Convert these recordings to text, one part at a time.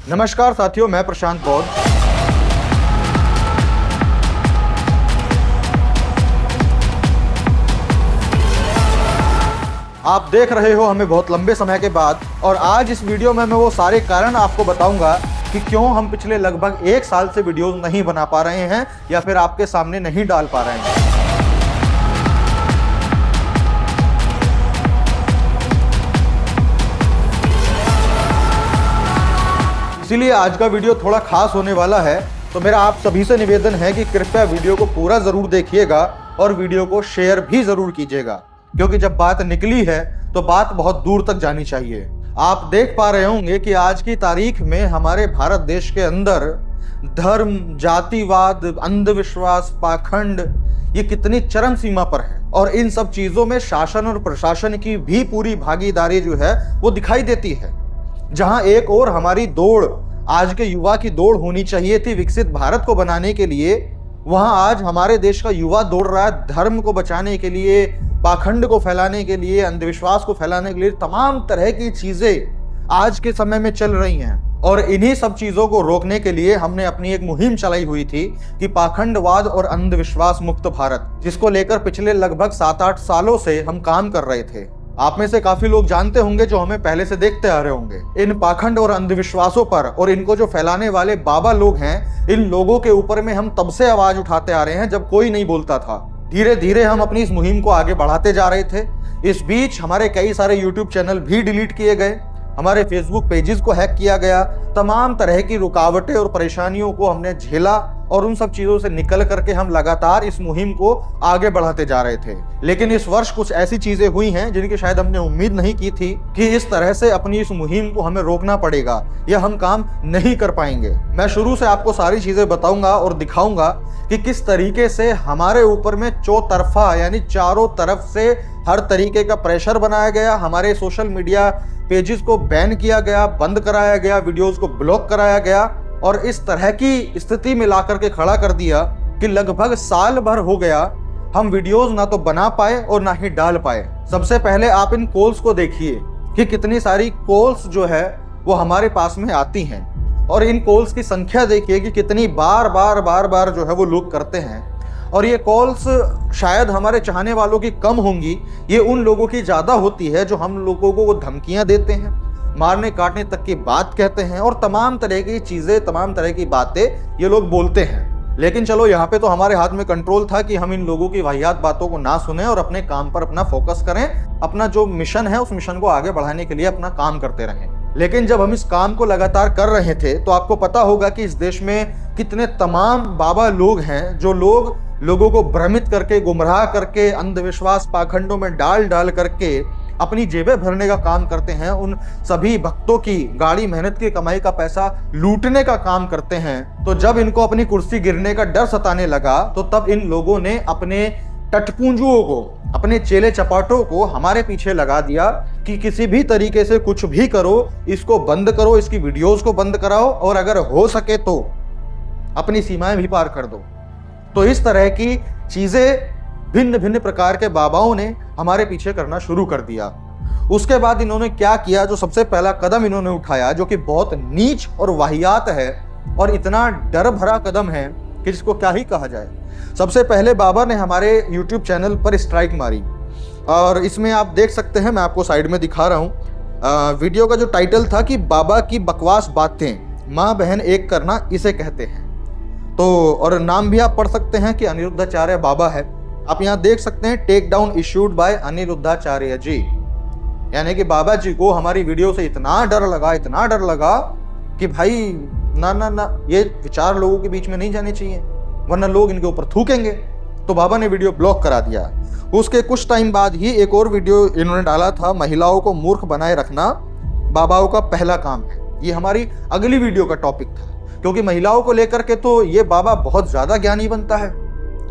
नमस्कार साथियों, मैं प्रशांत बौद्ध। आप देख रहे हो हमें बहुत लंबे समय के बाद, और आज इस वीडियो में मैं वो सारे कारण आपको बताऊंगा कि क्यों हम पिछले लगभग 1 साल से वीडियोस नहीं बना पा रहे हैं या फिर आपके सामने नहीं डाल पा रहे हैं। इसीलिए आज का वीडियो थोड़ा खास होने वाला है, तो मेरा आप सभी से निवेदन है कि कृपया वीडियो को पूरा जरूर देखिएगा और वीडियो को शेयर भी जरूर कीजिएगा, क्योंकि जब बात निकली है तो बात बहुत दूर तक जानी चाहिए। आप देख पा रहे होंगे कि आज की तारीख में हमारे भारत देश के अंदर धर्म, जातिवाद, अंधविश्वास, पाखंड ये कितनी चरम सीमा पर है, और इन सब चीजों में शासन और प्रशासन की भी पूरी भागीदारी जो है वो दिखाई देती है। जहां एक और हमारी दौड़, आज के युवा की दौड़ होनी चाहिए थी विकसित भारत को बनाने के लिए, वहां आज हमारे देश का युवा दौड़ रहा है धर्म को बचाने के लिए, पाखंड को फैलाने के लिए, अंधविश्वास को फैलाने के लिए। तमाम तरह की चीजें आज के समय में चल रही हैं, और इन्हीं सब चीजों को रोकने के लिए हमने अपनी एक मुहिम चलाई हुई थी कि पाखंडवाद और अंधविश्वास मुक्त भारत, जिसको लेकर पिछले लगभग 7-8 सालों से हम काम कर रहे थे। आप में से काफी लोग जानते होंगे जो हमें पहले से देखते आ रहे होंगे। इन पाखंड और अंधविश्वासों पर और इनको जो फैलाने वाले बाबा लोग हैं, इन लोगों के ऊपर में हम तब से आवाज उठाते आ रहे हैं जब कोई नहीं बोलता था। धीरे धीरे हम अपनी इस मुहिम को आगे बढ़ाते जा रहे थे। इस बीच हमारे कई सारे यूट्यूब चैनल भी डिलीट किए गए, हमारे फेसबुक पेजेस को हैक किया गया, तमाम तरह की रुकावटें और परेशानियों को हमने झेला, और उन सब चीजों से निकल करके हम लगातार इस मुहिम को आगे बढ़ाते जा रहे थे। लेकिन इस वर्ष कुछ ऐसी चीजें हुई हैं जिनकी शायद हमने उम्मीद नहीं की थी कि इस तरह से अपनी इस मुहिम को हमें रोकना पड़ेगा या हम काम नहीं कर पाएंगे। मैं शुरू से आपको सारी चीजें बताऊंगा और दिखाऊंगा कि किस तरीके से हमारे ऊपर में चौतरफा यानी चारों तरफ से हर तरीके का प्रेशर बनाया गया, हमारे सोशल मीडिया पेजेस को बैन किया गया, बंद कराया गया, वीडियोस को ब्लॉक कराया गया, और इस तरह की स्थिति में ला करके खड़ा कर दिया कि लगभग साल भर हो गया हम वीडियोस ना तो बना पाए और ना ही डाल पाए। सबसे पहले आप इन कॉल्स को देखिए कि कितनी सारी कॉल्स जो है वो हमारे पास में आती हैं, और इन कॉल्स की संख्या देखिए कि कितनी बार बार जो है वो लोग करते हैं। और ये कॉल्स शायद हमारे चाहने वालों की कम होंगी, ये उन लोगों की ज़्यादा होती है जो हम लोगों को धमकियाँ देते हैं, मारने काटने तक की बात कहते हैं, और तमाम तरह की चीज़ें, तमाम तरह की बातें ये लोग बोलते हैं। लेकिन चलो, यहाँ पे तो हमारे हाथ में कंट्रोल था कि हम इन लोगों की वाहियात बातों को ना सुने और अपने काम पर अपना फोकस करें, अपना जो मिशन है उस मिशन को आगे बढ़ाने के लिए अपना काम करते रहें। लेकिन जब हम इस काम को लगातार कर रहे थे तो आपको पता होगा कि इस देश में कितने तमाम बाबा लोग हैं जो लोगों को भ्रमित करके, गुमराह करके, अंधविश्वास पाखंडों में डाल करके अपनी जेबें भरने का काम करते हैं। उन सभी भक्तों की गाड़ी मेहनत की कमाई का पैसा लूटने का काम करते हैं। तो जब इनको अपनी कुर्सी गिरने का डर सताने लगा तो तब इन लोगों ने अपने टटपुंजुओं को, अपने चेले चपाटों को हमारे पीछे लगा दिया कि किसी भी तरीके से कुछ भी करो, इसको बंद करो, इसकी वीडियोस को बंद कराओ, और अगर हो सके तो अपनी सीमाएं भी पार कर दो। तो इस तरह की चीजें भिन्न भिन्न प्रकार के बाबाओं ने हमारे पीछे करना शुरू कर दिया। उसके बाद इन्होंने क्या किया, जो सबसे पहला कदम इन्होंने उठाया, जो कि बहुत नीच और वाहियात है और इतना डर भरा कदम है कि जिसको क्या ही कहा जाए। सबसे पहले बाबा ने हमारे YouTube चैनल पर स्ट्राइक मारी, और इसमें आप देख सकते हैं, मैं आपको साइड में दिखा रहा हूँ। वीडियो का जो टाइटल था कि बाबा की बकवास बातें, माँ बहन एक करना इसे कहते हैं। तो और नाम भी आप पढ़ सकते हैं कि अनिरुद्धाचार्य बाबा है। आप यहाँ देख सकते हैं, take down issued by Aniruddhacharya ji, यानी कि बाबा जी को हमारी वीडियो से इतना डर लगा कि भाई ना, ये विचार लोगों के बीच में नहीं जाने चाहिए, वरना लोग इनके ऊपर थूकेंगे। तो बाबा ने वीडियो ब्लॉक करा दिया। उसके कुछ टाइम बाद ही एक और वीडियो इन्होंने डाला था, महिलाओं को मूर्ख बनाए रखना बाबाओं का पहला काम है। ये हमारी अगली वीडियो का टॉपिक था, क्योंकि महिलाओं को लेकर के तो ये बाबा बहुत ज्यादा ज्ञानी बनता है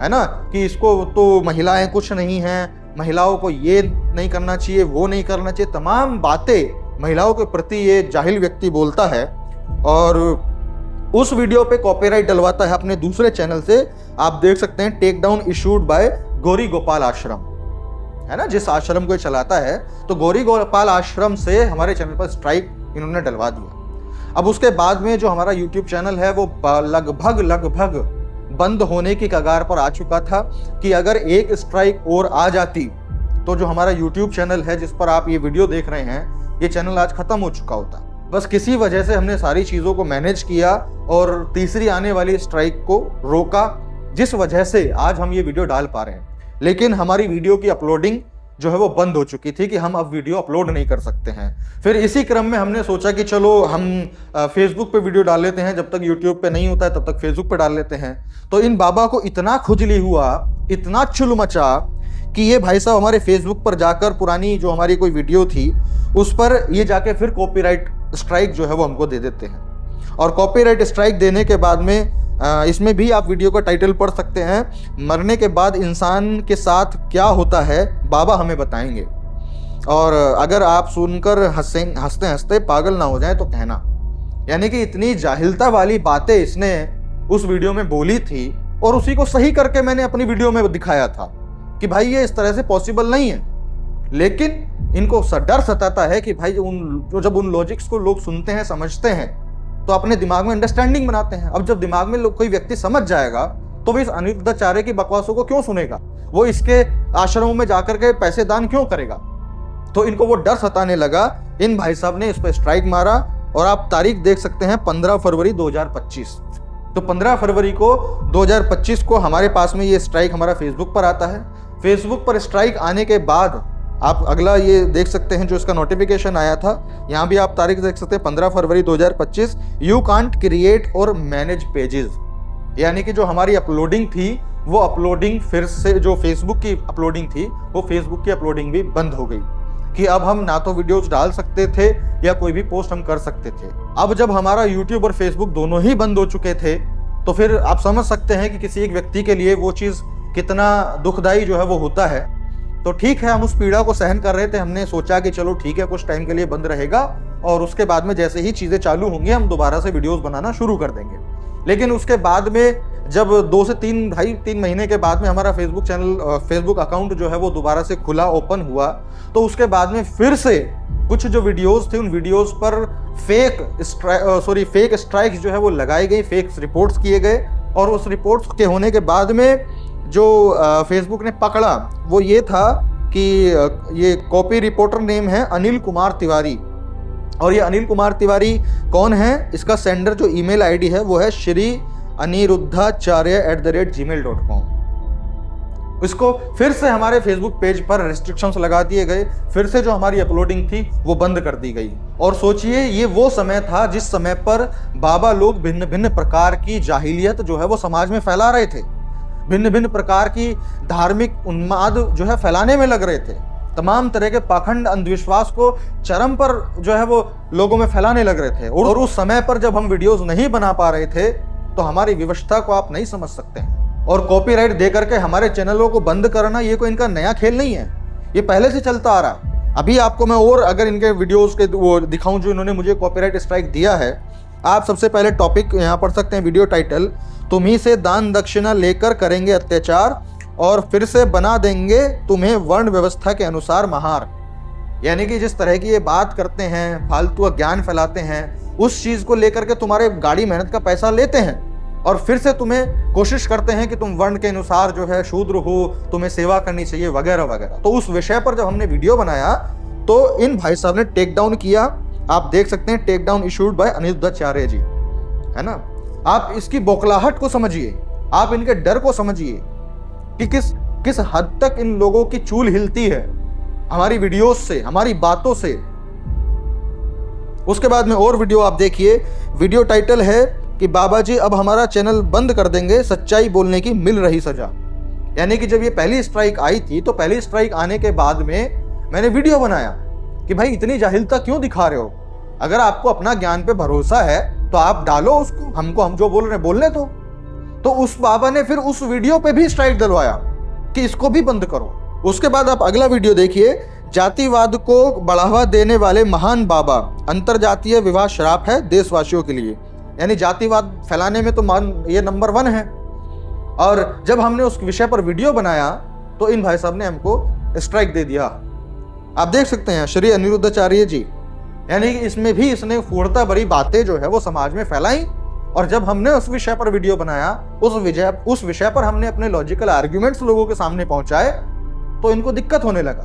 ना, कि इसको तो महिलाएं कुछ नहीं हैं, महिलाओं को ये नहीं करना चाहिए, वो नहीं करना चाहिए, तमाम बातें महिलाओं के प्रति ये जाहिल व्यक्ति बोलता है। और उस वीडियो पे कॉपीराइट डलवाता है अपने दूसरे चैनल से। आप देख सकते हैं, take down issued by Gauri Gopal Ashram, है ना, जिस आश्रम को चलाता है। तो गौरी गोपाल आश्रम से हमारे चैनल पर स्ट्राइक इन्होंने डलवा दिया। अब उसके बाद में जो हमारा यूट्यूब चैनल है वो लगभग बंद होने की कगार पर आ चुका था कि अगर एक स्ट्राइक और आ जाती तो जो हमारा यूट्यूब चैनल है जिस पर आप ये वीडियो देख रहे हैं, ये चैनल आज खत्म हो चुका होता। बस किसी वजह से हमने सारी चीज़ों को मैनेज किया और तीसरी आने वाली स्ट्राइक को रोका, जिस वजह से आज हम ये वीडियो डाल पा रहे हैं। लेकिन हमारी वीडियो की अपलोडिंग जो है वो बंद हो चुकी थी कि हम अब वीडियो अपलोड नहीं कर सकते हैं। फिर इसी क्रम में हमने सोचा कि चलो हम फेसबुक पे वीडियो डाल लेते हैं, जब तक यूट्यूब पे नहीं होता है तब तक फेसबुक पे डाल लेते हैं। तो इन बाबा को इतना खुजली हुआ, इतना चुल मचा कि ये भाई साहब हमारे फेसबुक पर जाकर पुरानी जो हमारी कोई वीडियो थी उस पर ये जाके फिर कॉपीराइट स्ट्राइक जो है वो हमको दे देते हैं। और कॉपीराइट स्ट्राइक देने के बाद में इसमें भी आप वीडियो का टाइटल पढ़ सकते हैं, मरने के बाद इंसान के साथ क्या होता है बाबा हमें बताएंगे। और अगर आप सुनकर हंसते हंसते पागल ना हो जाएं तो कहना। यानी कि इतनी जाहिलता वाली बातें इसने उस वीडियो में बोली थी और उसी को सही करके मैंने अपनी वीडियो में दिखाया था कि भाई ये इस तरह से पॉसिबल नहीं है। लेकिन इनको डर सताता है कि भाई जब उन लॉजिक्स को लोग सुनते हैं, समझते हैं, तो अपने दिमाग में अंडरस्टैंडिंग बनाते हैं। अब जब दिमाग में कोई व्यक्ति समझ जाएगा तो वो इस अनिरुद्धाचार्य की बकवासों को क्यों सुनेगा, वो इसके आश्रमों में जाकर के पैसे दान क्यों करेगा। तो इनको वो डर सताने लगा। इन भाई साहब ने इस पर स्ट्राइक मारा और आप तारीख देख सकते हैं 15 फरवरी 2025। तो 15 फरवरी को 2025 को हमारे पास में ये स्ट्राइक हमारा फेसबुक पर आता है। फेसबुक पर स्ट्राइक आने के बाद आप अगला ये देख सकते हैं जो इसका नोटिफिकेशन आया था, यहाँ भी आप तारीख देख सकते हैं 15 फरवरी 2025। यू कांट क्रिएट और मैनेज पेजेस, यानी कि जो हमारी अपलोडिंग थी वो अपलोडिंग फिर से, जो फेसबुक की अपलोडिंग थी वो फेसबुक की अपलोडिंग भी बंद हो गई कि अब हम ना तो वीडियोस डाल सकते थे या कोई भी पोस्ट हम कर सकते थे। अब जब हमारा यूट्यूब और फेसबुक दोनों ही बंद हो चुके थे तो फिर आप समझ सकते हैं कि किसी एक व्यक्ति के लिए वो चीज़ कितना दुखदाई जो है वो होता है। तो ठीक है, हम उस पीड़ा को सहन कर रहे थे। हमने सोचा कि चलो ठीक है, कुछ टाइम के लिए बंद रहेगा और उसके बाद में जैसे ही चीज़ें चालू होंगी हम दोबारा से वीडियोस बनाना शुरू कर देंगे। लेकिन उसके बाद में जब 2 से 3 महीने के बाद में हमारा फेसबुक चैनल, फेसबुक अकाउंट जो है वो दोबारा से खुला, ओपन हुआ, तो उसके बाद में फिर से कुछ जो वीडियोस थे उन वीडियोस पर फेक स्ट्राइक्स जो है वो लगाई गई, फेक रिपोर्ट्स किए गए। और उस रिपोर्ट्स के होने के बाद में जो फेसबुक ने पकड़ा वो ये था कि ये कॉपी रिपोर्टर नेम है अनिल कुमार तिवारी। और ये अनिल कुमार तिवारी कौन है, इसका सेंडर जो ईमेल आईडी है वो है श्री aniruddhacharya@gmail.com। इसको फिर से हमारे फेसबुक पेज पर रिस्ट्रिक्शंस लगा दिए गए, फिर से जो हमारी अपलोडिंग थी वो बंद कर दी गई। और सोचिए ये वो समय था जिस समय पर बाबा लोग भिन्न भिन्न प्रकार की जाहिलियत जो है वो समाज में फैला रहे थे, भिन्न भिन्न प्रकार की धार्मिक उन्माद जो है फैलाने में लग रहे थे, तमाम तरह के पाखंड अंधविश्वास को चरम पर जो है वो लोगों में फैलाने लग रहे थे। और उस समय पर जब हम वीडियोस नहीं बना पा रहे थे तो हमारी विवशता को आप नहीं समझ सकते हैं। और कॉपीराइट दे करके हमारे चैनलों को बंद करना ये कोई इनका नया खेल नहीं है, ये पहले से चलता आ रहा। अभी आपको मैं और अगर इनके वीडियोस के वो दिखाऊं जो इन्होंने मुझे कॉपीराइट स्ट्राइक दिया है, आप सबसे पहले टॉपिक यहाँ पढ़ सकते हैं, वीडियो टाइटल, तुम्ही से दान दक्षिणा लेकर करेंगे अत्याचार और फिर से बना देंगे तुम्हें वर्ण व्यवस्था के अनुसार महार। यानी कि जिस तरह की ये बात करते हैं, फालतू ज्ञान फैलाते हैं, उस चीज़ को लेकर के तुम्हारे गाड़ी मेहनत का पैसा लेते हैं और फिर से तुम्हें कोशिश करते हैं कि तुम वर्ण के अनुसार जो है शूद्र हो, तुम्हें सेवा करनी चाहिए वगैरह वगैरह। तो उस विषय पर जब हमने वीडियो बनाया तो इन भाई साहब ने टेक डाउन किया। आप देख सकते हैं take down issued by Aniruddhacharya ji, है ना। आप इसकी बौखलाहट को समझिए, आप इनके डर को समझिए कि किस हद तक इन लोगों की चूल हिलती है हमारी वीडियोस से, हमारी बातों से। उसके बाद में और वीडियो आप देखिए, वीडियो टाइटल है कि बाबा जी अब हमारा चैनल बंद कर देंगे, सच्चाई बोलने की मिल रही सजा। यानी कि जब ये पहली स्ट्राइक आई थी तो पहली स्ट्राइक आने के बाद में मैंने वीडियो बनाया कि भाई इतनी जाहिलता क्यों दिखा रहे हो, अगर आपको अपना ज्ञान पे भरोसा है तो आप डालो उसको, हमको हम जो बोल रहे हैं बोलने दो। तो उस बाबा ने फिर उस वीडियो पे भी स्ट्राइक दिलवाया कि इसको भी बंद करो। उसके बाद आप अगला वीडियो देखिए, जातिवाद को बढ़ावा देने वाले महान बाबा, अंतरजातीय विवाह श्राप है देशवासियों के लिए। यानी जातिवाद फैलाने में तो ये नंबर 1 है। और जब हमने उस विषय पर वीडियो बनाया तो इन भाई साहब ने हमको स्ट्राइक दे दिया। आप देख सकते हैं श्री अनिरुद्धाचार्य जी, यानी कि इसमें भी इसने फूहड़ता भरी बातें जो है वो समाज में फैलाई। और जब हमने उस विषय पर वीडियो बनाया, उस विषय पर हमने अपने लॉजिकल आर्ग्यूमेंट्स लोगों के सामने पहुंचाए, तो इनको दिक्कत होने लगा।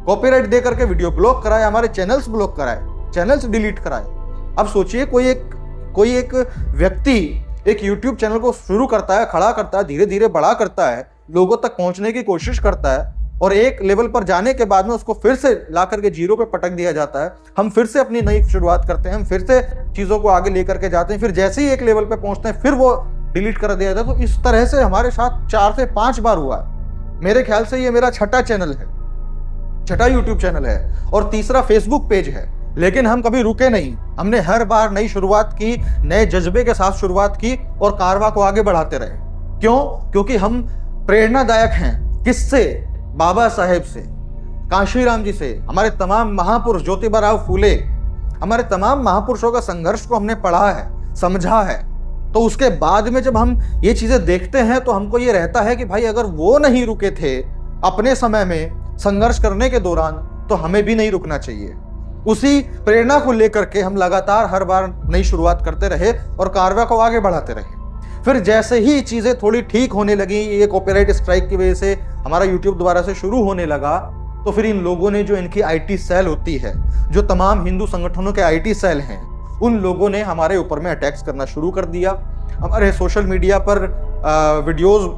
कॉपीराइट दे करके वीडियो ब्लॉक कराए, हमारे चैनल्स ब्लॉक कराए, चैनल्स डिलीट कराए। अब सोचिए कोई एक व्यक्ति एक यूट्यूब चैनल को शुरू करता है, खड़ा करता है, धीरे धीरे बड़ा करता है, लोगों तक पहुंचने की कोशिश करता है, और एक लेवल पर जाने के बाद में उसको फिर से ला करके जीरो पे पटक दिया जाता है। हम फिर से अपनी नई शुरुआत करते हैं, हम फिर से चीजों को आगे लेकर के जाते हैं, फिर जैसे ही एक लेवल पे पहुंचते हैं फिर वो डिलीट कर दिया जाता है। तो इस तरह से हमारे साथ 4 से 5 बार हुआ है। मेरे ख्याल से ये मेरा छठा यूट्यूब चैनल है और तीसरा फेसबुक पेज है। लेकिन हम कभी रुके नहीं, हमने हर बार नई शुरुआत की, नए जज्बे के साथ शुरुआत की और कारवां को आगे बढ़ाते रहे। क्यों? क्योंकि हम प्रेरणादायक हैं। किससे? बाबा साहेब से, कांशीराम जी से, हमारे तमाम महापुरुष, ज्योतिबा राव फूले, हमारे तमाम महापुरुषों का संघर्ष को हमने पढ़ा है, समझा है। तो उसके बाद में जब हम ये चीजें देखते हैं तो हमको ये रहता है कि भाई अगर वो नहीं रुके थे अपने समय में संघर्ष करने के दौरान, तो हमें भी नहीं रुकना चाहिए। उसी प्रेरणा को लेकर के हम लगातार हर बार नई शुरुआत करते रहे और कारवां को आगे बढ़ाते रहे। फिर जैसे ही चीजें थोड़ी ठीक होने लगी, ये कॉपीराइट स्ट्राइक की वजह से हमारा यूट्यूब दोबारा से शुरू होने लगा, तो फिर इन लोगों ने, जो इनकी आईटी सेल होती है, जो तमाम हिंदू संगठनों के आईटी सेल हैं, उन लोगों ने हमारे ऊपर में अटैक्स करना शुरू कर दिया। हमारे सोशल मीडिया पर वीडियोस,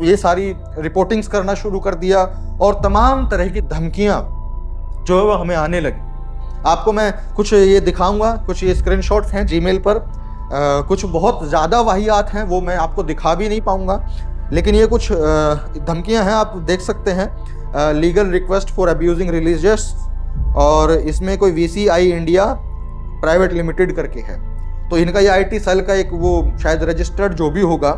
ये सारी रिपोर्टिंग्स करना शुरू कर दिया और तमाम तरह की धमकियां जो है वो हमें आने लगी। आपको मैं कुछ ये दिखाऊंगा, कुछ ये स्क्रीनशॉट्स हैं जीमेल पर, कुछ बहुत ज़्यादा वाहियात हैं, वो मैं आपको दिखा भी नहीं पाऊंगा, लेकिन ये कुछ धमकियां हैं, आप देख सकते हैं। Legal request for abusing religious, और इसमें कोई VCI इंडिया प्राइवेट लिमिटेड करके है। तो इनका ये IT सेल का एक वो शायद रजिस्टर्ड जो भी होगा,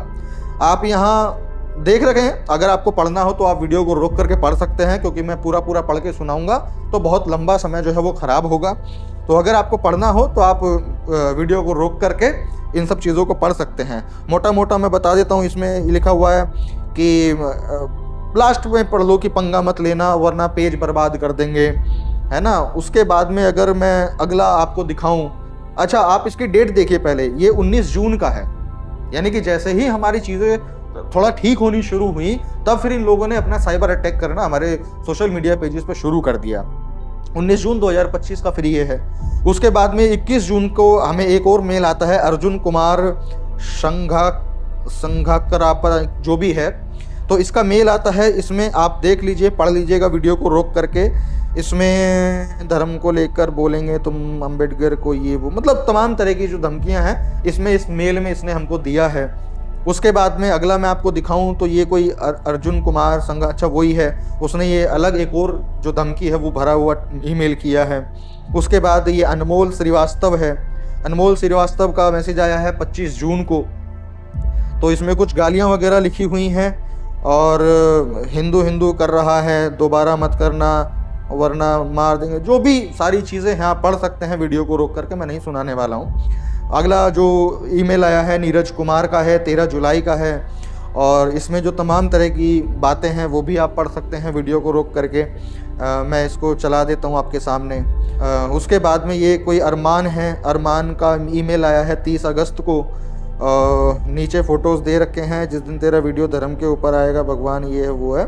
आप यहाँ देख रहे हैं। अगर आपको पढ़ना हो तो आप वीडियो को रोक करके पढ़ सकते हैं, क्योंकि मैं पूरा पढ़ के सुनाऊंगा तो बहुत लंबा समय जो है वो ख़राब होगा। तो अगर आपको पढ़ना हो तो आप वीडियो को रोक करके इन सब चीज़ों को पढ़ सकते हैं। मोटा मोटा मैं बता देता हूँ। इसमें लिखा हुआ है कि लास्ट में पढ़ लो कि पंगा मत लेना वरना पेज बर्बाद कर देंगे, है ना। उसके बाद में अगर मैं अगला आपको दिखाऊं, अच्छा आप इसकी डेट देखिए पहले, ये 19 जून का है। यानी कि जैसे ही हमारी चीज़ें थोड़ा ठीक होनी शुरू हुई, तब फिर इन लोगों ने अपना साइबर अटैक करना हमारे सोशल मीडिया पेजेस पर शुरू कर दिया। 19 जून 2025 का फिर ये है। उसके बाद में 21 जून को हमें एक और मेल आता है, अर्जुन कुमार संघाकरापा जो भी है, तो इसका मेल आता है। इसमें आप देख लीजिए, पढ़ लीजिएगा वीडियो को रोक करके। इसमें धर्म को लेकर बोलेंगे तुम, अंबेडकर को, ये वो, मतलब तमाम तरह की जो धमकियां हैं इसमें, इस मेल में इसने हमको दिया है। उसके बाद में अगला मैं आपको दिखाऊं तो ये कोई अर्जुन कुमार संघ, अच्छा वही है, उसने ये अलग एक और जो धमकी है वो भरा हुआ ईमेल किया है। उसके बाद ये अनमोल श्रीवास्तव है, अनमोल श्रीवास्तव का मैसेज आया है 25 जून को। तो इसमें कुछ गालियां वगैरह लिखी हुई हैं और हिंदू हिंदू कर रहा है, दोबारा मत करना वरना मार देंगे, जो भी सारी चीज़ें हैं आप पढ़ सकते हैं वीडियो को रोक करके, मैं नहीं सुनाने वाला हूँ। अगला जो ईमेल आया है नीरज कुमार का है, 13 जुलाई का है, और इसमें जो तमाम तरह की बातें हैं वो भी आप पढ़ सकते हैं वीडियो को रोक करके। मैं इसको चला देता हूँ आपके सामने। उसके बाद में ये कोई अरमान है, अरमान का ईमेल आया है 30 अगस्त को। नीचे फ़ोटोज़ दे रखे हैं, जिस दिन तेरा वीडियो धर्म के ऊपर आएगा भगवान ये है वो है,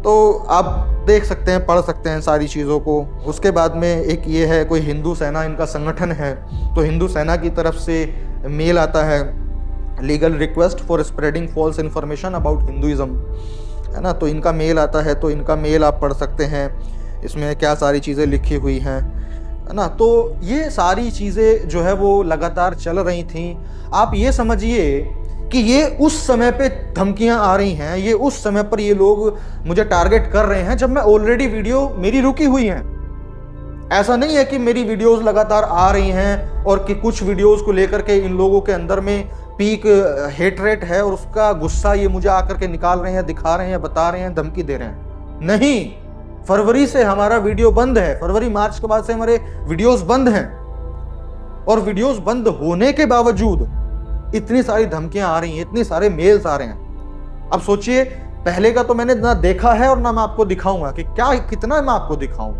तो आप देख सकते हैं, पढ़ सकते हैं सारी चीज़ों को। उसके बाद में एक ये है, कोई हिंदू सेना इनका संगठन है, तो हिंदू सेना की तरफ से मेल आता है, legal request for spreading false information about Hinduism, है ना। तो इनका मेल आता है, तो इनका मेल आप पढ़ सकते हैं, इसमें क्या सारी चीज़ें लिखी हुई हैं, है ना। तो ये सारी चीज़ें जो है वो लगातार चल रही थी। आप ये समझिए कि ये उस समय पे धमकियां आ रही हैं, ये उस समय पर ये लोग मुझे टारगेट कर रहे हैं जब मैं ऑलरेडी वीडियो मेरी रुकी हुई है। ऐसा नहीं है कि मेरी वीडियोस लगातार आ रही हैं और कि कुछ वीडियोस को लेकर के इन लोगों के अंदर में पीक हेटरेट है और उसका गुस्सा ये मुझे आकर के निकाल रहे हैं, दिखा रहे हैं, बता रहे हैं, धमकी दे रहे हैं। नहीं, फरवरी से हमारा वीडियो बंद है, फरवरी मार्च के बाद से हमारे वीडियोस बंद हैं, और वीडियोस बंद होने के बावजूद इतनी सारी धमकियां आ रही हैं, इतने सारे मेल्स आ रहे हैं। अब सोचिए, पहले का तो मैंने ना देखा है और ना मैं आपको दिखाऊंगा कि क्या कितना मैं आपको दिखाऊं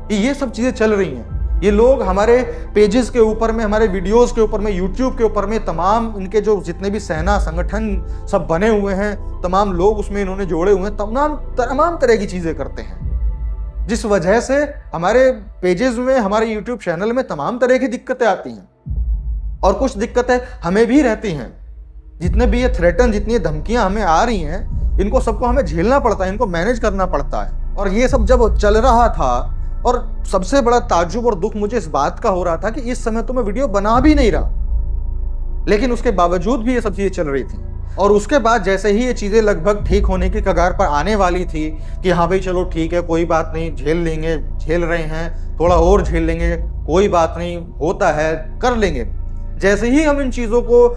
कि ये सब चीजें चल रही हैं। ये लोग हमारे पेजेस के ऊपर में, हमारे वीडियोस के ऊपर में, यूट्यूब के ऊपर में, तमाम इनके जो जितने भी सेना संगठन सब बने हुए हैं, तमाम लोग उसमें इन्होंने जोड़े हुए हैं, तमाम तरह की चीजें करते हैं, जिस वजह से हमारे पेजेस में, हमारे यूट्यूब चैनल में तमाम तरह की दिक्कतें आती हैं। और कुछ दिक्कतें हमें भी रहती हैं। जितने भी ये थ्रेटन, जितनी धमकियां हमें आ रही हैं, इनको सबको हमें झेलना पड़ता है, इनको मैनेज करना पड़ता है। और ये सब जब चल रहा था, और सबसे बड़ा ताज्जुब और दुख मुझे इस बात का हो रहा था कि इस समय तो मैं वीडियो बना भी नहीं रहा, लेकिन उसके बावजूद भी ये सब चीजें चल रही थी। और उसके बाद जैसे ही ये चीजें लगभग ठीक होने की कगार पर आने वाली थी कि हाँ भाई चलो ठीक है, कोई बात नहीं, झेल लेंगे, झेल रहे हैं, थोड़ा और झेल लेंगे, कोई बात नहीं, होता है, कर लेंगे, जैसे ही हम इन चीजों को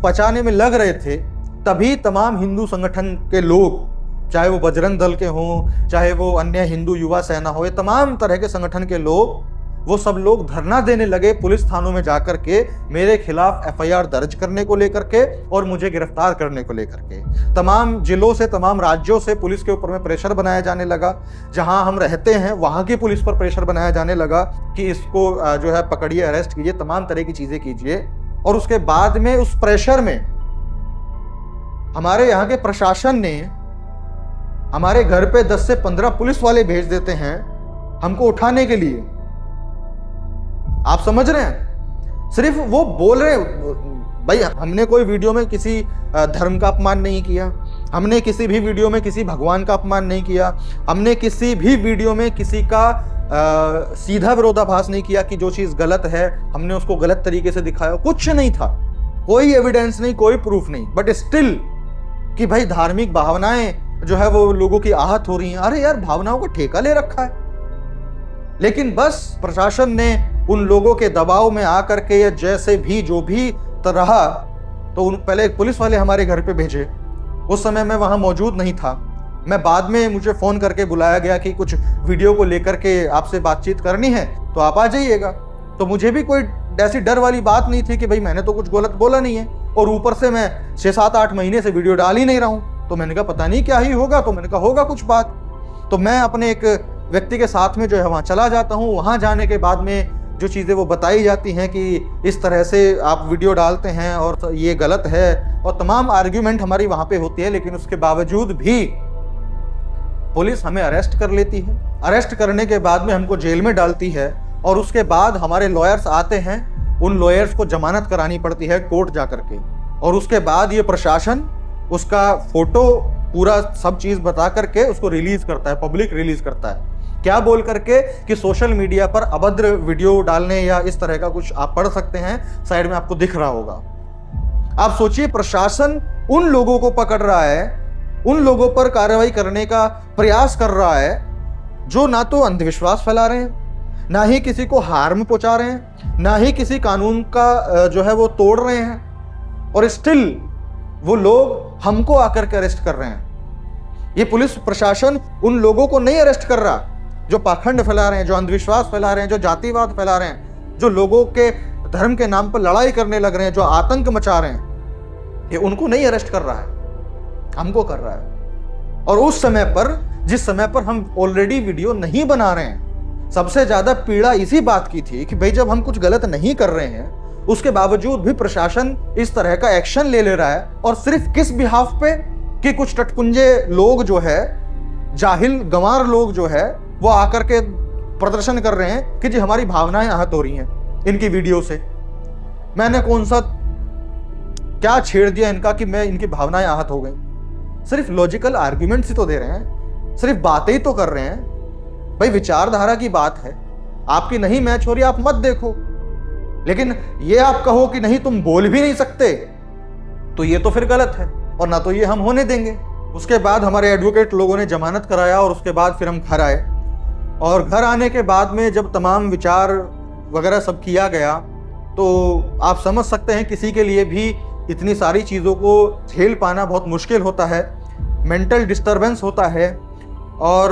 पचाने में लग रहे थे, तभी तमाम हिंदू संगठन के लोग, चाहे वो बजरंग दल के हों, चाहे वो अन्य हिंदू युवा सेना हो, ये तमाम तरह के संगठन के लोग, वो सब लोग धरना देने लगे पुलिस थानों में जाकर के, मेरे खिलाफ एफआईआर दर्ज करने को लेकर के और मुझे गिरफ्तार करने को लेकर के। तमाम जिलों से, तमाम राज्यों से पुलिस के ऊपर में प्रेशर बनाया जाने लगा। जहां हम रहते हैं वहां की पुलिस पर प्रेशर बनाया जाने लगा कि इसको जो है पकड़िए, अरेस्ट कीजिए, तमाम तरह की चीजें कीजिए। और उसके बाद में उस प्रेशर में हमारे यहाँ के प्रशासन ने हमारे घर पे 10 से 15 पुलिस वाले भेज देते हैं हमको उठाने के लिए। आप समझ रहे हैं? सिर्फ वो बोल रहे हैं, भाई हमने कोई वीडियो में किसी धर्म का अपमान नहीं किया, हमने किसी भी वीडियो में किसी भगवान का अपमान नहीं किया, हमने किसी भी वीडियो में किसी का सीधा विरोधाभास नहीं किया कि जो चीज गलत है हमने उसको गलत तरीके से दिखाया, कुछ नहीं था, कोई एविडेंस नहीं, कोई प्रूफ नहीं। बट स्टिल कि भाई धार्मिक भावनाएं जो है वो लोगों की आहत हो रही हैं। अरे यार, भावनाओं को ठेका ले रखा है। लेकिन बस प्रशासन ने उन लोगों के दबाव में आकर के, या जैसे भी जो भी रहा, तो पहले पुलिस वाले हमारे घर पे भेजे। उस समय मैं वहां मौजूद नहीं था। मैं बाद में, मुझे फोन करके बुलाया गया कि कुछ वीडियो को लेकर के आपसे बातचीत करनी है तो आप आ जाइएगा। तो मुझे भी कोई ऐसी डर वाली बात नहीं थी कि भाई मैंने तो कुछ गलत बोला नहीं है, और ऊपर से मैं 6-7-8 महीने से वीडियो डाल ही नहीं रहा हूं। तो मैंने कहा पता नहीं क्या ही होगा, तो मैंने कहा होगा कुछ बात। तो मैं अपने एक व्यक्ति के साथ में जो है वहाँ चला जाता हूँ। वहाँ जाने के बाद में जो चीज़ें वो बताई जाती हैं कि इस तरह से आप वीडियो डालते हैं और ये गलत है, और तमाम आर्ग्यूमेंट हमारी वहाँ पे होती है। लेकिन उसके बावजूद भी पुलिस हमें अरेस्ट कर लेती है। अरेस्ट करने के बाद में हमको जेल में डालती है, और उसके बाद हमारे लॉयर्स आते हैं, उन लॉयर्स को जमानत करानी पड़ती है कोर्ट जा करके। और उसके बाद ये प्रशासन उसका फोटो पूरा सब चीज़ बता करके उसको रिलीज करता है, पब्लिक रिलीज करता है। क्या बोल करके कि सोशल मीडिया पर अभद्र वीडियो डालने या इस तरह का कुछ आप पढ़ सकते हैं, साइड में आपको दिख रहा होगा। आप सोचिए, प्रशासन उन लोगों को पकड़ रहा है, उन लोगों पर कार्रवाई करने का प्रयास कर रहा है जो ना तो अंधविश्वास फैला रहे हैं, ना ही किसी को हार्म पहुंचा रहे हैं, ना ही किसी कानून का जो है वो तोड़ रहे हैं, और स्टिल वो लोग हमको आकर के अरेस्ट कर रहे हैं। ये पुलिस प्रशासन उन लोगों को नहीं अरेस्ट कर रहा जो पाखंड फैला रहे हैं, जो अंधविश्वास फैला रहे हैं, जो जातिवाद फैला रहे हैं, जो लोगों के धर्म के नाम पर लड़ाई करने लग रहे हैं, जो आतंक मचा रहे हैं। ये उनको नहीं अरेस्ट कर रहा है, हमको कर रहा है। और उस समय पर, जिस समय पर हम ऑलरेडी वीडियो नहीं बना रहे हैं, सबसे ज्यादा पीड़ा इसी बात की थी कि भाई जब हम कुछ गलत नहीं कर रहे हैं, उसके बावजूद भी प्रशासन इस तरह का एक्शन ले रहा है। और सिर्फ किस बिहाफ पे कि कुछ टटपुंजे लोग जो है, जाहिल गंवार लोग जो है, वो आकर के प्रदर्शन कर रहे हैं कि जी हमारी भावनाएं आहत हो रही हैं इनकी वीडियो से। मैंने कौन सा क्या छेड़ दिया इनका कि मैं इनकी भावनाएं आहत हो गई? सिर्फ लॉजिकल आर्ग्यूमेंट्स ही तो दे रहे हैं, सिर्फ बातें ही तो कर रहे हैं। भाई विचारधारा की बात है, आपकी नहीं मैच हो रही आप मत देखो, लेकिन ये आप कहो कि नहीं तुम बोल भी नहीं सकते, तो ये तो फिर गलत है, और ना तो ये हम होने देंगे। उसके बाद हमारे एडवोकेट लोगों ने जमानत कराया, और उसके बाद फिर हम घर आए। और घर आने के बाद में जब तमाम विचार वगैरह सब किया गया, तो आप समझ सकते हैं किसी के लिए भी इतनी सारी चीज़ों को झेल पाना बहुत मुश्किल होता है, मेंटल डिस्टर्बेंस होता है। और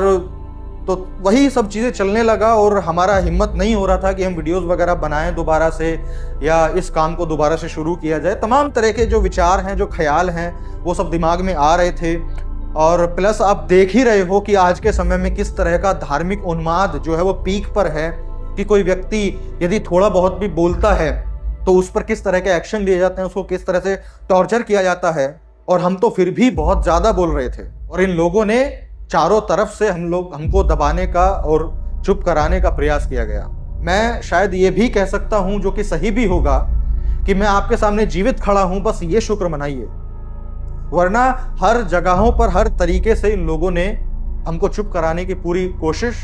तो वही सब चीज़ें चलने लगा, और हमारा हिम्मत नहीं हो रहा था कि हम वीडियोस वगैरह बनाएं दोबारा से, या इस काम को दोबारा से शुरू किया जाए। तमाम तरह के जो विचार हैं, जो ख्याल हैं, वो सब दिमाग में आ रहे थे। और प्लस आप देख ही रहे हो कि आज के समय में किस तरह का धार्मिक उन्माद जो है वो पीक पर है। कि कोई व्यक्ति यदि थोड़ा बहुत भी बोलता है तो उस पर किस तरह के एक्शन लिए जाते हैं, उसको किस तरह से टॉर्चर किया जाता है। और हम तो फिर भी बहुत ज़्यादा बोल रहे थे और इन लोगों ने चारों तरफ से हमको दबाने का और चुप कराने का प्रयास किया गया। मैं शायद ये भी कह सकता हूँ, जो कि सही भी होगा, कि मैं आपके सामने जीवित खड़ा हूँ, बस ये शुक्र मनाइए। वरना हर जगहों पर हर तरीके से इन लोगों ने हमको चुप कराने की पूरी कोशिश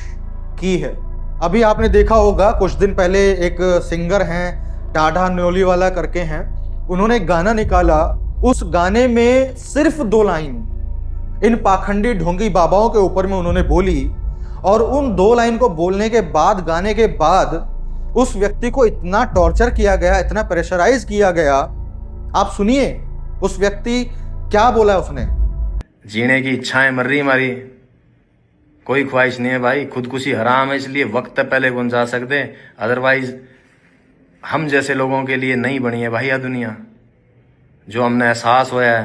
की है। अभी आपने देखा होगा कुछ दिन पहले एक सिंगर हैं टाढ़ा न्योलीवाला करके हैं, उन्होंने एक गाना निकाला। उस गाने में सिर्फ 2 लाइन इन पाखंडी ढोंगी बाबाओं के ऊपर में उन्होंने बोली और उन 2 लाइन को बोलने के बाद, गाने के बाद उस व्यक्ति को इतना टॉर्चर किया गया, इतना प्रेशराइज किया गया। आप सुनिए उस व्यक्ति क्या बोला उसने। जीने की इच्छाएं मर रही हमारी, कोई ख्वाहिश नहीं है भाई, खुदकुशी हराम है, इसलिए वक्त पहले कौन जा सकते, अदरवाइज हम जैसे लोगों के लिए नहीं बनी है भाई यह दुनिया। जो हमने एहसास हुआ है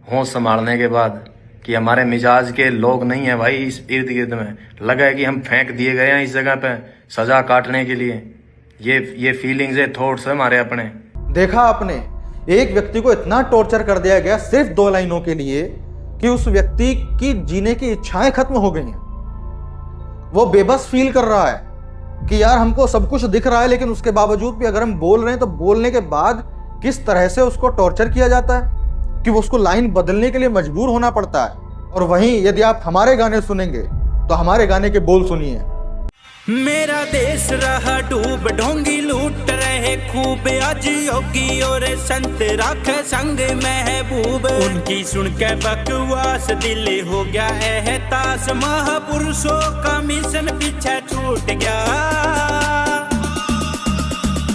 होश संभालने के बाद कि हमारे मिजाज के लोग नहीं है भाई इस इर्द गिर्द में, लगा है कि हम फेंक दिए गए हैं इस जगह पे सजा काटने के लिए। ये फीलिंग्स है, थॉट्स है हमारे अपने। देखा आपने, एक व्यक्ति को इतना टॉर्चर कर दिया गया सिर्फ 2 लाइनों के लिए कि उस व्यक्ति की जीने की इच्छाएं खत्म हो गई हैं। वो बेबस फील कर रहा है कि यार हमको सब कुछ दिख रहा है, लेकिन उसके बावजूद भी अगर हम बोल रहे हैं तो बोलने के बाद किस तरह से उसको टॉर्चर किया जाता है कि वो उसको लाइन बदलने के लिए मजबूर होना पड़ता है। और वहीं यदि आप हमारे गाने सुनेंगे तो हमारे गाने के बोल सुनिए। मेरा देश रहा डूब, ढोंगी लूट रहे खूब, आज योगी और संत राखे संग महबूब। उनकी सुन के बकवास दिल हो गया एहसास, महापुरुषों का मिशन पीछे छूट गया।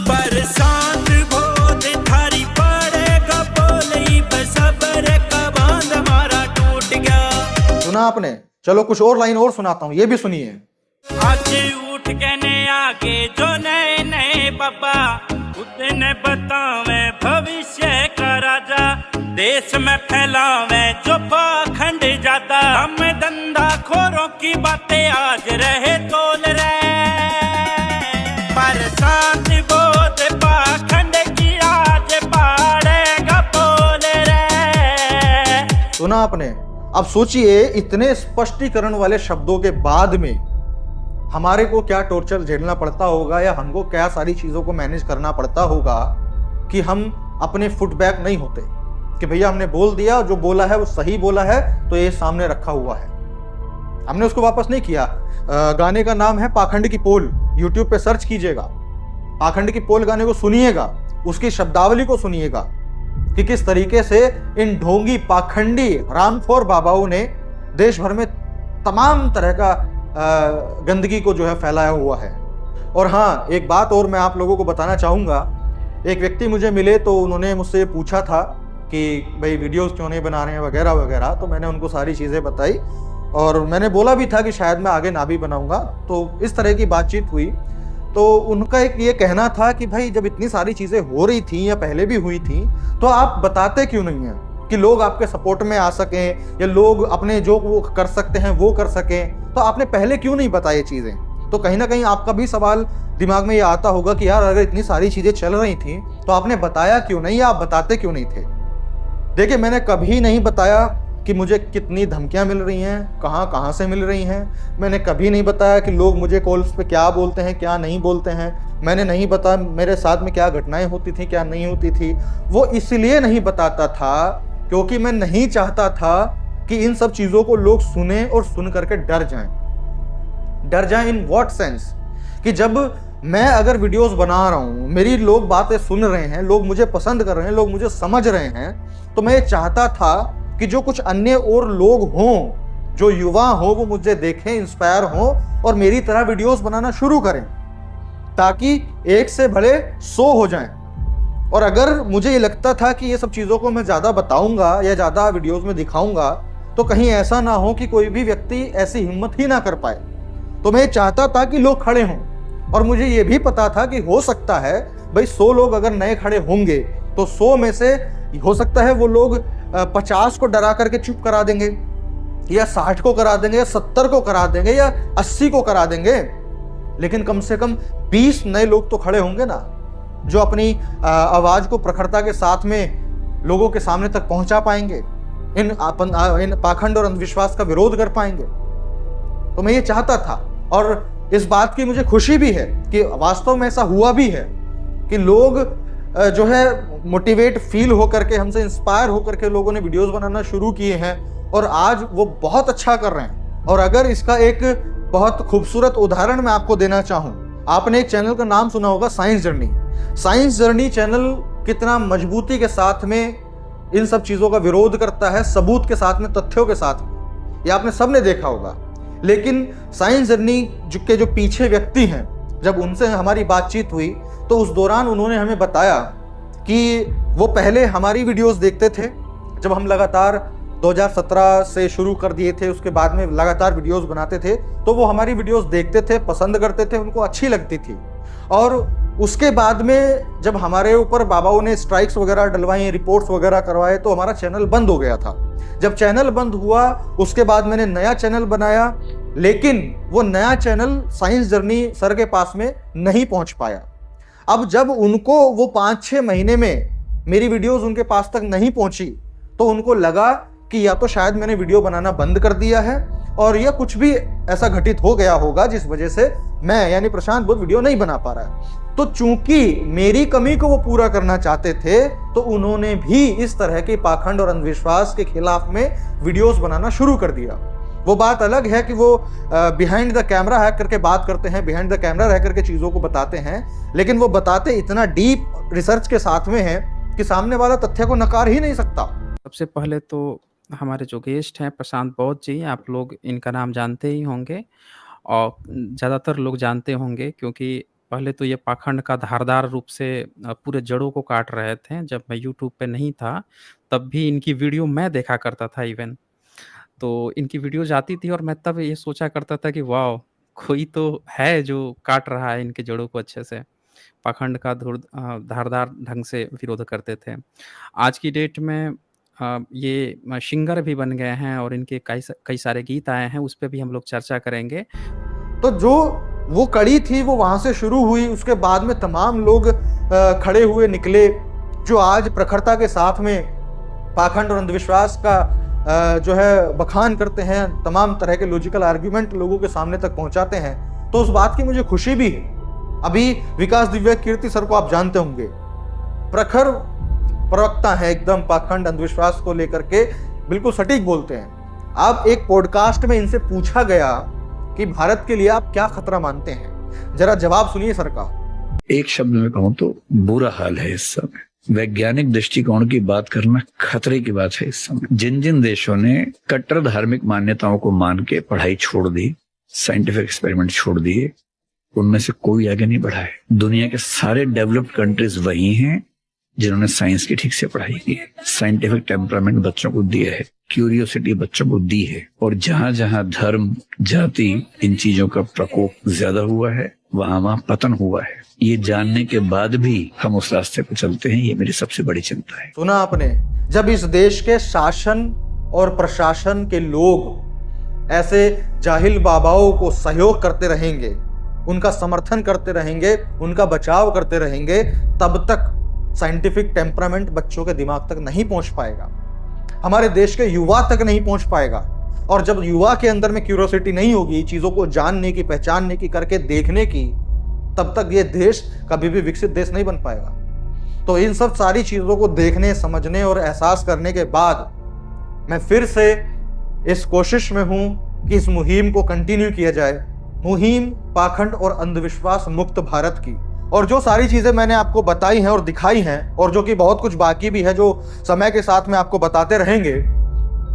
पर शांत बोध थारी पड़ेगा बोली, बसबर का बांध हमारा टूट गया। सुना आपने? चलो कुछ और लाइन और सुनाता हूँ, ये भी सुनिए। आज उठ के ने आगे जो नए नए बाबा, उतने बतावे भविष्य का राजा, देश में फैलावे जो पाखंड जाता, हम धंधा खोरों की बातें आज रहे तोल रहे। पर शांति बोध पाखंड की आज पाड़ेगा बोल रहे। सुना आपने? अब सोचिए इतने स्पष्टीकरण वाले शब्दों के बाद में हमारे को क्या टॉर्चर झेलना पड़ता होगा, या हमको क्या सारी चीज़ों को मैनेज करना पड़ता होगा कि हम अपने फुटबैक नहीं होते कि भैया हमने बोल दिया, जो बोला है वो सही बोला है, तो ये सामने रखा हुआ है, हमने उसको वापस नहीं किया। गाने का नाम है पाखंड की पोल, यूट्यूब पे सर्च कीजिएगा, पाखंड की पोल गाने को सुनिएगा, उसकी शब्दावली को सुनिएगा कि किस तरीके से इन ढोंगी पाखंडी रामखोर बाबाओं ने देश भर में तमाम तरह का गंदगी को जो है फैलाया हुआ है। और हाँ, एक बात और मैं आप लोगों को बताना चाहूँगा। एक व्यक्ति मुझे मिले तो उन्होंने मुझसे पूछा था कि भाई वीडियोस क्यों नहीं बना रहे हैं वगैरह वगैरह, तो मैंने उनको सारी चीज़ें बताई और मैंने बोला भी था कि शायद मैं आगे ना भी बनाऊँगा। तो इस तरह की बातचीत हुई तो उनका एक ये कहना था कि भाई जब इतनी सारी चीज़ें हो रही थी या पहले भी हुई थी तो आप बताते क्यों नहीं हैं कि लोग आपके सपोर्ट में आ सकें या लोग अपने जो वो कर सकते हैं वो कर सकें, तो आपने पहले क्यों नहीं बताया ये चीज़ें। तो कहीं ना कहीं आपका भी सवाल दिमाग में ये आता होगा कि यार अगर इतनी सारी चीज़ें चल रही थी तो आपने बताया क्यों नहीं या आप बताते क्यों नहीं थे। देखिए, मैंने कभी नहीं बताया कि मुझे कितनी धमकियां मिल रही हैं, कहाँ से मिल रही हैं। मैंने कभी नहीं बताया कि लोग मुझे कॉल्स पे क्या बोलते हैं क्या नहीं बोलते हैं। मैंने नहीं बताया मेरे साथ में क्या घटनाएं होती थी क्या नहीं होती थी। वो इसलिए नहीं बताता था क्योंकि मैं नहीं चाहता था कि इन सब चीज़ों को लोग सुने और सुन करके डर जाएं इन व्हाट सेंस कि जब मैं अगर वीडियोस बना रहा हूँ, मेरी लोग बातें सुन रहे हैं, लोग मुझे पसंद कर रहे हैं, लोग मुझे समझ रहे हैं, तो मैं चाहता था कि जो कुछ अन्य और लोग हों, जो युवा हों, वो मुझे देखें, इंस्पायर हों और मेरी तरह वीडियोस बनाना शुरू करें ताकि एक से भले 100 हो जाएं। और अगर मुझे ये लगता था कि ये सब चीज़ों को मैं ज़्यादा बताऊंगा या ज़्यादा वीडियोस में दिखाऊंगा तो कहीं ऐसा ना हो कि कोई भी व्यक्ति ऐसी हिम्मत ही ना कर पाए, तो मैं चाहता था कि लोग खड़े हों। और मुझे ये भी पता था कि हो सकता है भाई 100 लोग अगर नए खड़े होंगे तो 100 में से हो सकता है वो लोग 50 को डरा करके चुप करा देंगे या 60 को करा देंगे या 70 को करा देंगे या 80 को करा देंगे, लेकिन कम से कम 20 नए लोग तो खड़े होंगे ना, जो अपनी आवाज को प्रखरता के साथ में लोगों के सामने तक पहुंचा पाएंगे, इन पाखंड और अंधविश्वास का विरोध कर पाएंगे। तो मैं ये चाहता था, और इस बात की मुझे खुशी भी है कि वास्तव में ऐसा हुआ भी है कि लोग जो है मोटिवेट फील होकर के, हमसे इंस्पायर होकर के लोगों ने वीडियोस बनाना शुरू किए हैं और आज वो बहुत अच्छा कर रहे हैं। और अगर इसका एक बहुत खूबसूरत उदाहरण मैं आपको देना चाहूँ, आपने एक चैनल का नाम सुना होगा, science journey. Science journey channel कितना मजबूती के साथ में इन सब चीज़ों का विरोध करता है, सबूत के साथ में, तथ्यों के साथ में, ये आपने सबने देखा होगा। लेकिन साइंस जर्नी के जो पीछे व्यक्ति हैं, जब उनसे हमारी बातचीत हुई तो उस दौरान उन्होंने हमें बताया कि वो पहले हमारी वीडियोस देखते थे, जब हम लगातार 2017 से शुरू कर दिए थे, उसके बाद में लगातार वीडियोस बनाते थे, तो वो हमारी वीडियोस देखते थे, पसंद करते थे, उनको अच्छी लगती थी। और उसके बाद में जब हमारे ऊपर बाबाओं ने स्ट्राइक्स वगैरह डलवाई, रिपोर्ट्स वगैरह करवाए, तो हमारा चैनल बंद हो गया था। जब चैनल बंद हुआ उसके बाद मैंने नया चैनल बनाया, लेकिन वो नया चैनल साइंस जर्नी सर के पास में नहीं पहुंच पाया। अब जब उनको वो 5-6 महीने में मेरी वीडियोस उनके पास तक नहीं पहुंची, तो उनको लगा कि या तो शायद मैंने वीडियो बनाना बंद कर दिया है और या कुछ भी ऐसा घटित हो गया होगा जिस वजह से मैं यानी प्रशांत बुद्ध वीडियो नहीं बना पा रहा है। तो चूंकि मेरी कमी को वो पूरा करना चाहते थे, तो उन्होंने भी इस तरह के पाखंड और अंधविश्वास के खिलाफ में वीडियोस बनाना शुरू कर दिया। वो बात अलग है कि वो बिहाइंड द कैमरा रह करके बात करते हैं, बिहाइंड द कैमरा रह करके चीज़ों को बताते हैं, लेकिन वो बताते इतना डीप रिसर्च के साथ में है कि सामने वाला तथ्य को नकार ही नहीं सकता। सबसे पहले तो हमारे जो गेस्ट हैं प्रशांत बौद्ध जी, आप लोग इनका नाम जानते ही होंगे और ज़्यादातर लोग जानते होंगे, क्योंकि पहले तो ये पाखंड का धारदार रूप से पूरे जड़ों को काट रहे थे। जब मैं यूट्यूब पे नहीं था तब भी इनकी वीडियो मैं देखा करता था इवन, तो इनकी वीडियोज आती थी और मैं तब ये सोचा करता था कि वाह, कोई तो है जो काट रहा है इनके जड़ों को अच्छे से। पाखंड का धारदार ढंग से विरोध करते थे। आज की डेट में ये सिंगर भी बन गए हैं और इनके कई सारे गीत आए हैं, उस पर भी हम लोग चर्चा करेंगे। तो जो वो कड़ी थी वो वहाँ से शुरू हुई, उसके बाद में तमाम लोग खड़े हुए निकले जो आज प्रखरता के साथ में पाखंड और अंधविश्वास का जो है बखान करते हैं, तमाम तरह के लॉजिकल आर्ग्यूमेंट लोगों के सामने तक पहुंचाते हैं। तो उस बात की मुझे खुशी भी है। अभी विकास दिव्य कीर्ति सर को आप जानते होंगे, प्रखर प्रवक्ता है एकदम, पाखंड अंधविश्वास को लेकर के बिल्कुल सटीक बोलते हैं। अब एक पॉडकास्ट में इनसे पूछा गया कि भारत के लिए आप क्या खतरा मानते हैं, जरा जवाब सुनिए सर का। एक शब्द में कहूं तो बुरा हाल है इस समय। वैज्ञानिक दृष्टिकोण की बात करना खतरे की बात है इस समय। जिन जिन देशों ने कट्टर धार्मिक मान्यताओं को मान के पढ़ाई छोड़ दी, साइंटिफिक एक्सपेरिमेंट छोड़ दिए, उनमें से कोई आगे नहीं बढ़ा है। दुनिया के सारे डेवलप्ड कंट्रीज वही हैं जिन्होंने साइंस की ठीक से पढ़ाई की है, साइंटिफिक टेम्परामेंट बच्चों को दिया है, क्यूरियोसिटी बच्चों को दी है। और जहां जहां धर्म, जाति, इन चीजों का प्रकोप ज्यादा हुआ है, वहां वहां पतन हुआ है। ये जानने के बाद भी हम उस रास्ते पर चलते हैं, ये मेरी सबसे बड़ी चिंता है। सुना आपने, जब इस देश के शासन और प्रशासन के लोग ऐसे जाहिल बाबाओं को सहयोग करते रहेंगे, उनका समर्थन करते रहेंगे, उनका बचाव करते रहेंगे, तब तक साइंटिफिक टेम्परामेंट बच्चों के दिमाग तक नहीं पहुंच पाएगा, हमारे देश के युवा तक नहीं पहुंच पाएगा। और जब युवा के अंदर में क्यूरियोसिटी नहीं होगी चीजों को जानने की, पहचानने की, करके देखने की, तब तक ये देश कभी भी विकसित देश नहीं बन पाएगा। तो इन सब सारी चीजों को देखने, समझने और एहसास करने के बाद मैं फिर से इस कोशिश में हूं कि इस मुहिम को कंटिन्यू किया जाए, मुहिम पाखंड और अंधविश्वास मुक्त भारत की। और जो सारी चीजें मैंने आपको बताई हैं और दिखाई हैं, और जो कि बहुत कुछ बाकी भी है जो समय के साथ में आपको बताते रहेंगे,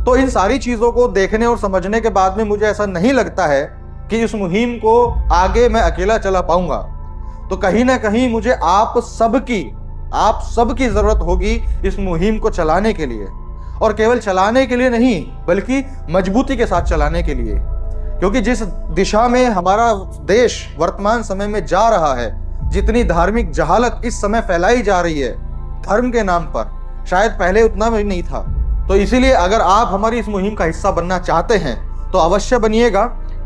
तो इन सारी चीजों को देखने और समझने के बाद में मुझे ऐसा नहीं लगता है कि इस मुहिम को आगे मैं अकेला चला पाऊंगा। तो कहीं ना कहीं मुझे आप सबकी जरूरत होगी इस मुहिम को चलाने के लिए, और केवल चलाने के लिए नहीं बल्कि मजबूती के साथ चलाने के लिए। क्योंकि जिस दिशा में हमारा देश वर्तमान समय में जा रहा है, जितनी धार्मिक जहालत इस समय फैलाई जा रही है धर्म के नाम पर, शायद पहले उतना भी नहीं था। तो इसीलिए अगर आप हमारी इस मुहिम का हिस्सा बनना चाहते हैं तो अवश्य बनिएगा।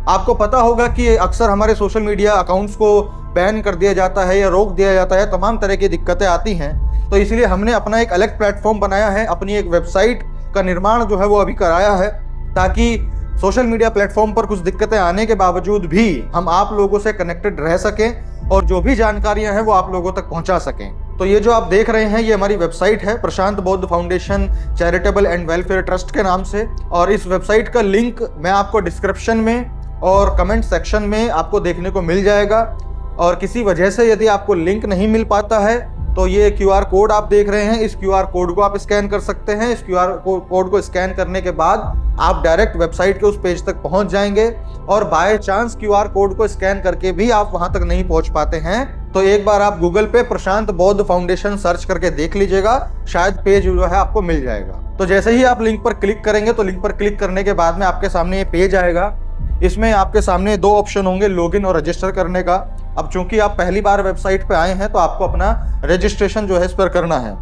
आपको पता होगा कि अक्सर हमारे सोशल मीडिया अकाउंट्स को बैन कर दिया जाता है या रोक दिया जाता है, तमाम तरह की दिक्कतें आती हैं। तो इसलिए हमने अपना एक अलग प्लेटफॉर्म बनाया है, अपनी एक वेबसाइट का निर्माण जो है वो अभी कराया है, ताकि सोशल मीडिया प्लेटफॉर्म पर कुछ दिक्कतें आने के बावजूद भी हम आप लोगों से कनेक्टेड रह सकें और जो भी जानकारियां हैं वो आप लोगों तक पहुंचा सकें। तो ये जो आप देख रहे हैं ये हमारी वेबसाइट है, प्रशांत बौद्ध foundation charitable and welfare trust के नाम से। और इस वेबसाइट का लिंक मैं आपको डिस्क्रिप्शन में और कमेंट सेक्शन में आपको देखने को मिल जाएगा। और किसी वजह से यदि आपको लिंक नहीं मिल पाता है तो ये QR कोड आप देख रहे हैं, इस QR कोड को आप स्कैन कर सकते हैं। इस QR कोड को स्कैन करने के बाद आप डायरेक्ट वेबसाइट के उस पेज तक पहुंच जाएंगे। और बाय चांस QR कोड को स्कैन करके भी आप वहां तक नहीं पहुंच पाते हैं तो एक बार आप गूगल पे प्रशांत बौद्ध फाउंडेशन सर्च करके देख लीजिएगा, शायद पेज जो है आपको मिल जाएगा। तो जैसे ही आप लिंक पर क्लिक करेंगे तो लिंक पर क्लिक करने के बाद में आपके सामने ये पेज आएगा। इसमें आपके सामने 2 ऑप्शन होंगे, लॉगिन और रजिस्टर करने का। अब चूंकि आप पहली बार वेबसाइट पे आए हैं तो आपको अपना रजिस्ट्रेशन जो है इस पर करना है।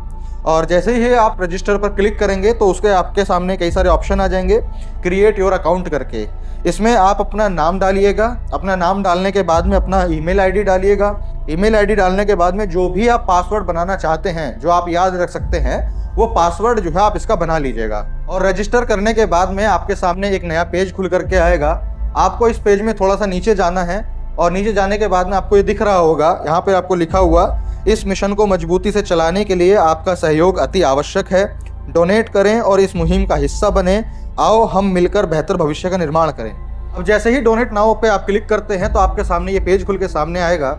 और जैसे ही आप रजिस्टर पर क्लिक करेंगे तो उसके आपके सामने कई सारे ऑप्शन आ जाएंगे क्रिएट योर अकाउंट करके। इसमें आप अपना नाम डालिएगा, अपना नाम डालने के बाद में अपना ईमेल आईडी डालिएगा। ईमेल आईडी डालने के बाद में जो भी आप पासवर्ड बनाना चाहते हैं, जो आप याद रख सकते हैं, वो पासवर्ड जो है आप इसका बना लीजिएगा। और रजिस्टर करने के बाद में आपके सामने एक नया पेज खुल करके आएगा। आपको इस पेज में थोड़ा सा नीचे जाना है और नीचे जाने के बाद में आपको ये दिख रहा होगा, यहाँ पे आपको लिखा हुआ, इस मिशन को मजबूती से चलाने के लिए आपका सहयोग अति आवश्यक है। डोनेट करें और इस मुहिम का हिस्सा बने। आओ हम मिलकर बेहतर भविष्य का निर्माण करें। अब जैसे ही डोनेट नाउ पे आप क्लिक करते हैं तो आपके सामने ये पेज खुल के सामने आएगा।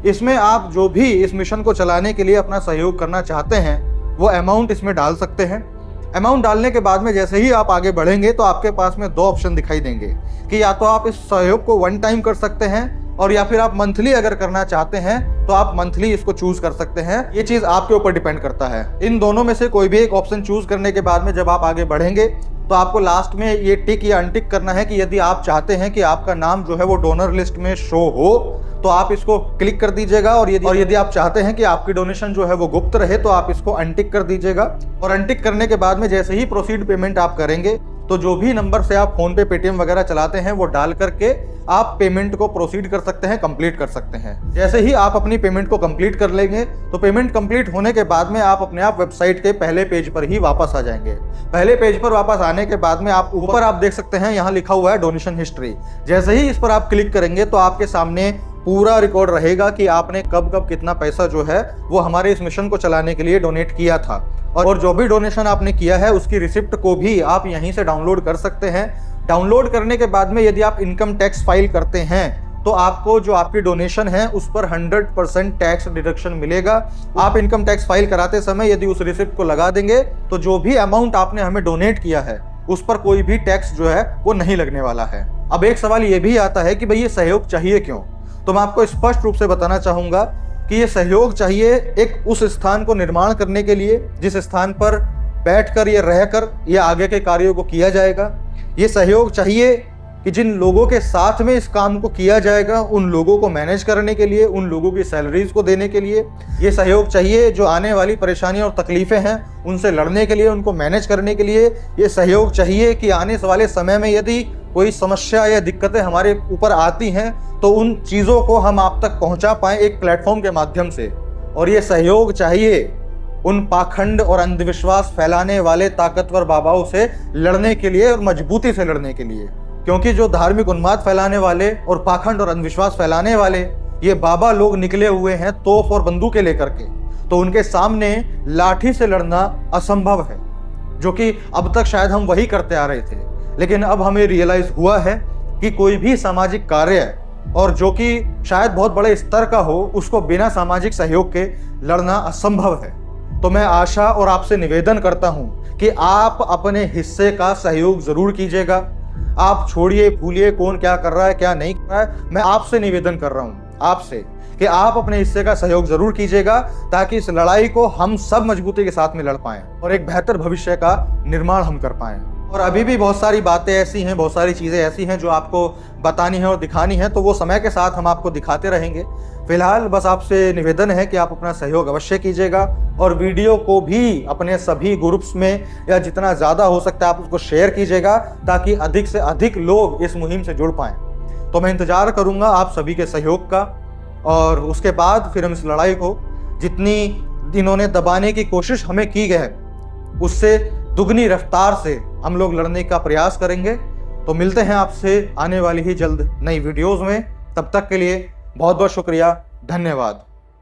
इसमें आप जो भी इस मिशन को चलाने के लिए अपना सहयोग करना चाहते हैं वो अमाउंट इसमें डाल सकते हैं। अमाउंट डालने के बाद में जैसे ही आप आगे बढ़ेंगे तो आपके पास में 2 ऑप्शन दिखाई देंगे कि या तो आप इस सहयोग को 1 टाइम कर सकते हैं और या फिर आप मंथली अगर करना चाहते हैं तो आप मंथली इसको चूज कर सकते हैं। ये चीज आपके ऊपर डिपेंड करता है। इन दोनों में से कोई भी एक ऑप्शन चूज करने के बाद में जब आप आगे बढ़ेंगे तो आपको लास्ट में ये टिक या अनटिक करना है कि यदि आप चाहते हैं कि आपका नाम जो है वो डोनर लिस्ट में शो हो तो आप इसको क्लिक कर दीजिएगा। और यदि आप चाहते हैं कि आपकी डोनेशन जो है वो गुप्त रहे तो आप इसको अनटिक कर दीजिएगा। और अनटिक करने के बाद में जैसे ही प्रोसीड पेमेंट आप करेंगे तो जो भी नंबर से आप फोन पे, पेटीएम वगैरह चलाते हैं वो डाल करके आप पेमेंट को प्रोसीड कर सकते हैं, कंप्लीट कर सकते हैं। जैसे ही आप अपनी पेमेंट को कंप्लीट कर लेंगे तो पेमेंट कंप्लीट होने के बाद में आप अपने आप वेबसाइट के पहले पेज पर ही वापस आ जाएंगे। पहले पेज पर वापस आने के बाद में आप ऊपर आप देख सकते हैं यहाँ लिखा हुआ है डोनेशन हिस्ट्री। जैसे ही इस पर आप क्लिक करेंगे तो आपके सामने पूरा रिकॉर्ड रहेगा कि आपने कब कब कितना पैसा जो है वो हमारे इस मिशन को चलाने के लिए डोनेट किया था। और जो भी डोनेशन आपने किया है उसकी रिसिप्ट को भी आप यहीं से डाउनलोड कर सकते हैं। डाउनलोड करने के बाद में यदि आप इनकम टैक्स फाइल करते हैं तो आपको जो आपकी डोनेशन है उस पर 100% टैक्स डिडक्शन मिलेगा। आप इनकम टैक्स फाइल कराते समय यदि उस रिसिप्ट को लगा देंगे तो जो भी अमाउंट आपने हमें डोनेट किया है उस पर कोई भी टैक्स जो है वो नहीं लगने वाला है। अब एक सवाल ये भी आता है कि भाई ये सहयोग चाहिए क्यों? तो मैं आपको स्पष्ट रूप से बताना चाहूँगा कि ये सहयोग चाहिए एक उस स्थान को निर्माण करने के लिए जिस स्थान पर बैठकर या रहकर या आगे के कार्यों को किया जाएगा। ये सहयोग चाहिए कि जिन लोगों के साथ में इस काम को किया जाएगा उन लोगों को मैनेज करने के लिए, उन लोगों की सैलरीज को देने के लिए। ये सहयोग चाहिए जो आने वाली परेशानियां और तकलीफ़ें हैं उनसे लड़ने के लिए, उनको मैनेज करने के लिए। ये सहयोग चाहिए कि आने वाले समय में यदि कोई समस्या या दिक्कतें हमारे ऊपर आती हैं तो उन चीज़ों को हम आप तक पहुंचा पाएं एक प्लेटफॉर्म के माध्यम से। और ये सहयोग चाहिए उन पाखंड और अंधविश्वास फैलाने वाले ताकतवर बाबाओं से लड़ने के लिए और मजबूती से लड़ने के लिए। क्योंकि जो धार्मिक उन्माद फैलाने वाले और पाखंड और अंधविश्वास फैलाने वाले ये बाबा लोग निकले हुए हैं तोप और बंदूकें लेकर के, तो उनके सामने लाठी से लड़ना असंभव है, जो कि अब तक शायद हम वही करते आ रहे थे। लेकिन अब हमें रियलाइज हुआ है कि कोई भी सामाजिक कार्य और जो कि शायद बहुत बड़े स्तर का हो उसको बिना सामाजिक सहयोग के लड़ना असंभव है। तो मैं आशा और आपसे निवेदन करता हूं कि आप अपने हिस्से का सहयोग जरूर कीजिएगा। आप छोड़िए भूलिए कौन क्या कर रहा है क्या नहीं कर रहा है, मैं आपसे निवेदन कर रहा हूं आपसे कि आप अपने हिस्से का सहयोग जरूर कीजिएगा ताकि इस लड़ाई को हम सब मजबूती के साथ में लड़ पाएं और एक बेहतर भविष्य का निर्माण हम कर पाएं। और अभी भी बहुत सारी बातें ऐसी हैं, बहुत सारी चीज़ें ऐसी हैं जो आपको बतानी है और दिखानी है, तो वो समय के साथ हम आपको दिखाते रहेंगे। फिलहाल बस आपसे निवेदन है कि आप अपना सहयोग अवश्य कीजिएगा और वीडियो को भी अपने सभी ग्रुप्स में या जितना ज़्यादा हो सकता है आप उसको शेयर कीजिएगा ताकि अधिक से अधिक लोग इस मुहिम से जुड़ पाएँ। तो मैं इंतज़ार करूँगा आप सभी के सहयोग का, और उसके बाद फिर हम इस लड़ाई को जितनी इन्होंने दबाने की कोशिश हमें की है उससे दुगनी रफ्तार से हम लोग लड़ने का प्रयास करेंगे। तो मिलते हैं आपसे आने वाली ही जल्द नई वीडियोज़ में। तब तक के लिए बहुत बहुत शुक्रिया, धन्यवाद।